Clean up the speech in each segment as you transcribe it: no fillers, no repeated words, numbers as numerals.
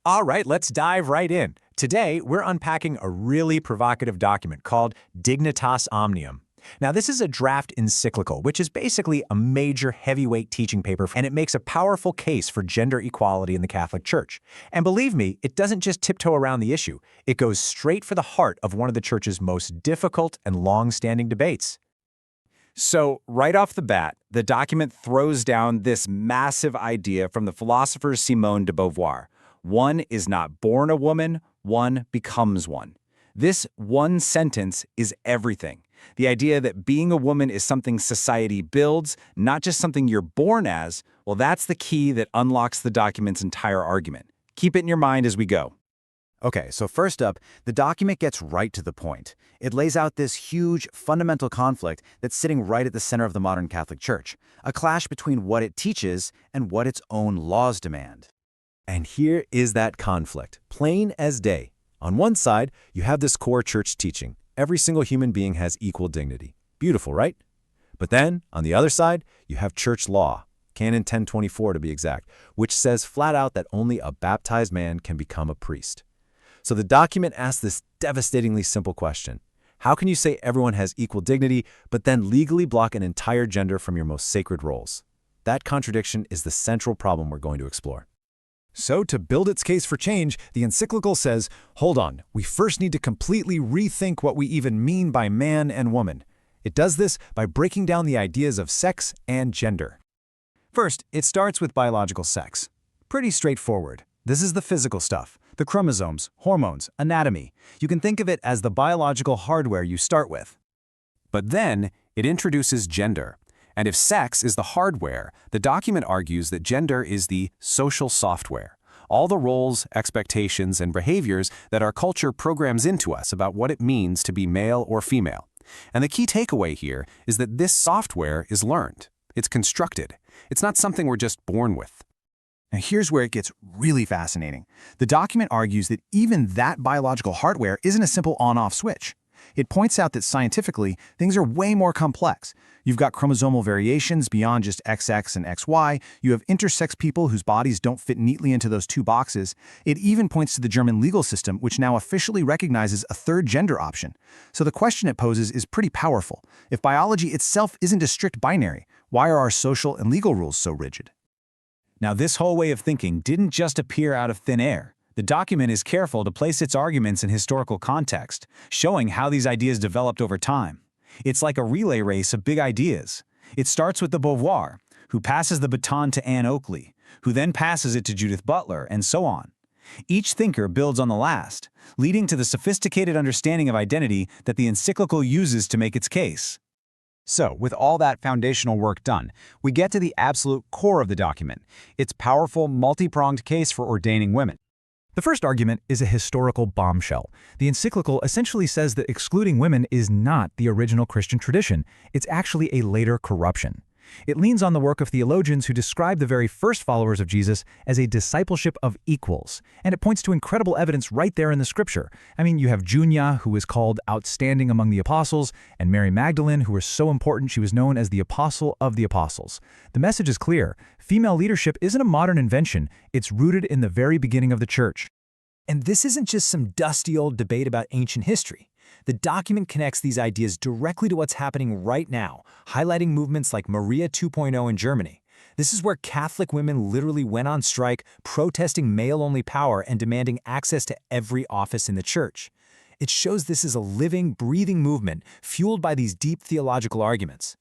All right, let's dive right in. Today, we're unpacking a really provocative document called Dignitas Omnium. Now, this is a draft encyclical, which is basically a major heavyweight teaching paper, and it makes a powerful case for gender equality in the Catholic Church. And believe me, it doesn't just tiptoe around the issue. It goes straight for the heart of one of the Church's most difficult and long-standing debates. So, right off the bat, the document throws down this massive idea from the philosopher Simone de Beauvoir. One is not born a woman, one becomes one. This one sentence is everything. The idea that being a woman is something society builds, not just something you're born as, well, that's the key that unlocks the document's entire argument. Keep it in your mind as we go. Okay, so first up, the document gets right to the point. It lays out this huge, fundamental conflict that's sitting right at the center of the modern Catholic Church, a clash between what it teaches and what its own laws demand. And here is that conflict, plain as day. On one side, you have this core church teaching. Every single human being has equal dignity. Beautiful, right? But then, on the other side, you have church law, Canon 1024 to be exact, which says flat out that only a baptized man can become a priest. So the document asks this devastatingly simple question. How can you say everyone has equal dignity, but then legally block an entire gender from your most sacred roles? That contradiction is the central problem we're going to explore. So, to build its case for change, the encyclical says, hold on, we first need to completely rethink what we even mean by man and woman. It does this by breaking down the ideas of sex and gender. First, it starts with biological sex. Pretty straightforward. This is the physical stuff, the chromosomes, hormones, anatomy. You can think of it as the biological hardware you start with. But then, it introduces gender. And if sex is the hardware, the document argues that gender is the social software. All the roles, expectations, and behaviors that our culture programs into us about what it means to be male or female. And the key takeaway here is that this software is learned. It's constructed. It's not something we're just born with. Now here's where it gets really fascinating. The document argues that even that biological hardware isn't a simple on-off switch. It points out that scientifically, things are way more complex. You've got chromosomal variations beyond just XX and XY. You have intersex people whose bodies don't fit neatly into those two boxes. It even points to the German legal system, which now officially recognizes a third gender option. So the question it poses is pretty powerful. If biology itself isn't a strict binary, why are our social and legal rules so rigid? Now, this whole way of thinking didn't just appear out of thin air. The document is careful to place its arguments in historical context, showing how these ideas developed over time. It's like a relay race of big ideas. It starts with the Beauvoir, who passes the baton to Anne Oakley, who then passes it to Judith Butler, and so on. Each thinker builds on the last, leading to the sophisticated understanding of identity that the encyclical uses to make its case. So, with all that foundational work done, we get to the absolute core of the document, its powerful, multi-pronged case for ordaining women. The first argument is a historical bombshell. The encyclical essentially says that excluding women is not the original Christian tradition. It's actually a later corruption. It leans on the work of theologians who describe the very first followers of Jesus as a discipleship of equals, and it points to incredible evidence right there in the scripture. I mean, you have Junia, who is called outstanding among the apostles, and Mary Magdalene, who was so important she was known as the apostle of the apostles. The message is clear. Female leadership isn't a modern invention. It's rooted in the very beginning of the church. And this isn't just some dusty old debate about ancient history. The document connects these ideas directly to what's happening right now, highlighting movements like Maria 2.0 in Germany. This is where Catholic women literally went on strike, protesting male-only power and demanding access to every office in the church. It shows this is a living, breathing movement fueled by these deep theological arguments.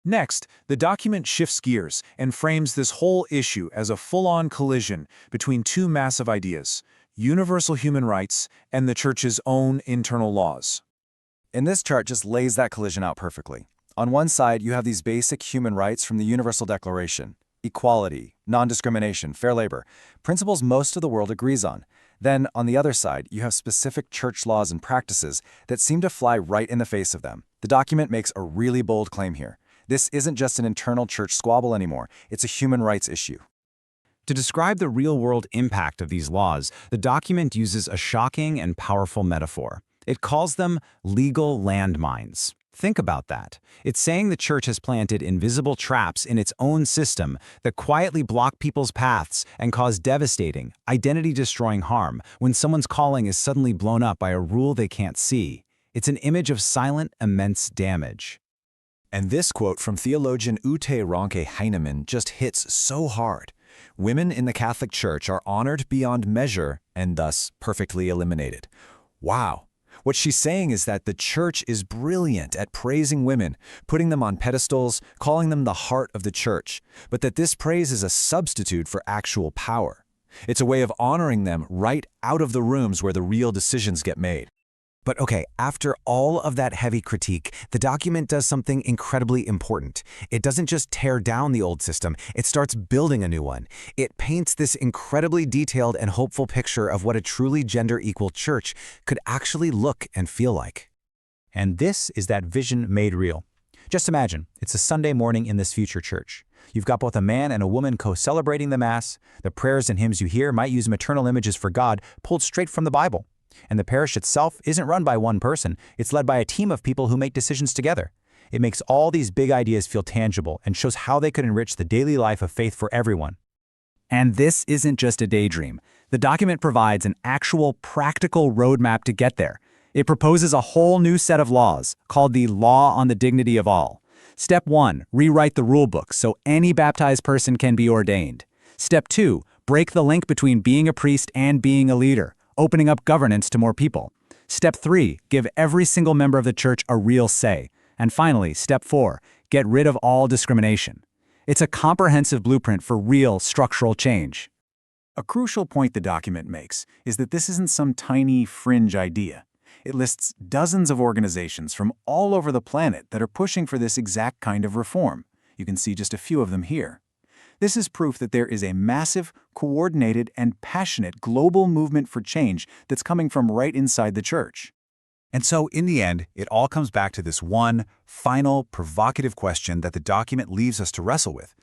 Next, the document shifts gears and frames this whole issue as a full-on collision between two massive ideas: universal human rights and the Church's own internal laws. And this chart just lays that collision out perfectly. On one side, you have these basic human rights from the Universal Declaration: equality, non-discrimination, fair labor, principles most of the world agrees on. Then, on the other side, you have specific church laws and practices that seem to fly right in the face of them. The document makes a really bold claim here. This isn't just an internal church squabble anymore, it's a human rights issue. To describe the real-world impact of these laws, the document uses a shocking and powerful metaphor. It calls them legal landmines. Think about that. It's saying the church has planted invisible traps in its own system that quietly block people's paths and cause devastating, identity-destroying harm when someone's calling is suddenly blown up by a rule they can't see. It's an image of silent, immense damage. And this quote from theologian Ute Ronke Heinemann just hits so hard. Women in the Catholic Church are honored beyond measure and thus perfectly eliminated. Wow. What she's saying is that the church is brilliant at praising women, putting them on pedestals, calling them the heart of the church, but that this praise is a substitute for actual power. It's a way of honoring them right out of the rooms where the real decisions get made. But okay, after all of that heavy critique, the document does something incredibly important. It doesn't just tear down the old system, it starts building a new one. It paints this incredibly detailed and hopeful picture of what a truly gender-equal church could actually look and feel like. And this is that vision made real. Just imagine, it's a Sunday morning in this future church. You've got both a man and a woman co-celebrating the Mass. The prayers and hymns you hear might use maternal images for God pulled straight from the Bible. And the parish itself isn't run by one person, it's led by a team of people who make decisions together. It makes all these big ideas feel tangible and shows how they could enrich the daily life of faith for everyone. And this isn't just a daydream. The document provides an actual practical roadmap to get there. It proposes a whole new set of laws, called the Law on the Dignity of All. Step 1, rewrite the rulebook so any baptized person can be ordained. Step 2, break the link between being a priest and being a leader, opening up governance to more people. Step 3, give every single member of the church a real say. And finally, Step 4, get rid of all discrimination. It's a comprehensive blueprint for real structural change. A crucial point the document makes is that this isn't some tiny fringe idea. It lists dozens of organizations from all over the planet that are pushing for this exact kind of reform. You can see just a few of them here. This is proof that there is a massive, coordinated, and passionate global movement for change that's coming from right inside the church. And so, in the end, it all comes back to this one, final, provocative question that the document leaves us to wrestle with.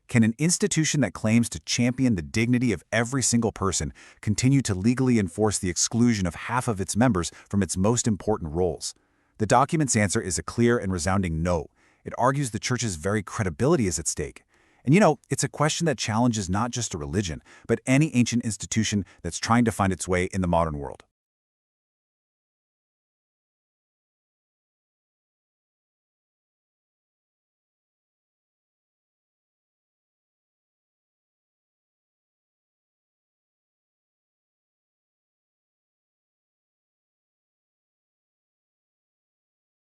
Can an institution that claims to champion the dignity of every single person continue to legally enforce the exclusion of half of its members from its most important roles? The document's answer is a clear and resounding no. It argues the church's very credibility is at stake. And it's a question that challenges not just a religion, but any ancient institution that's trying to find its way in the modern world.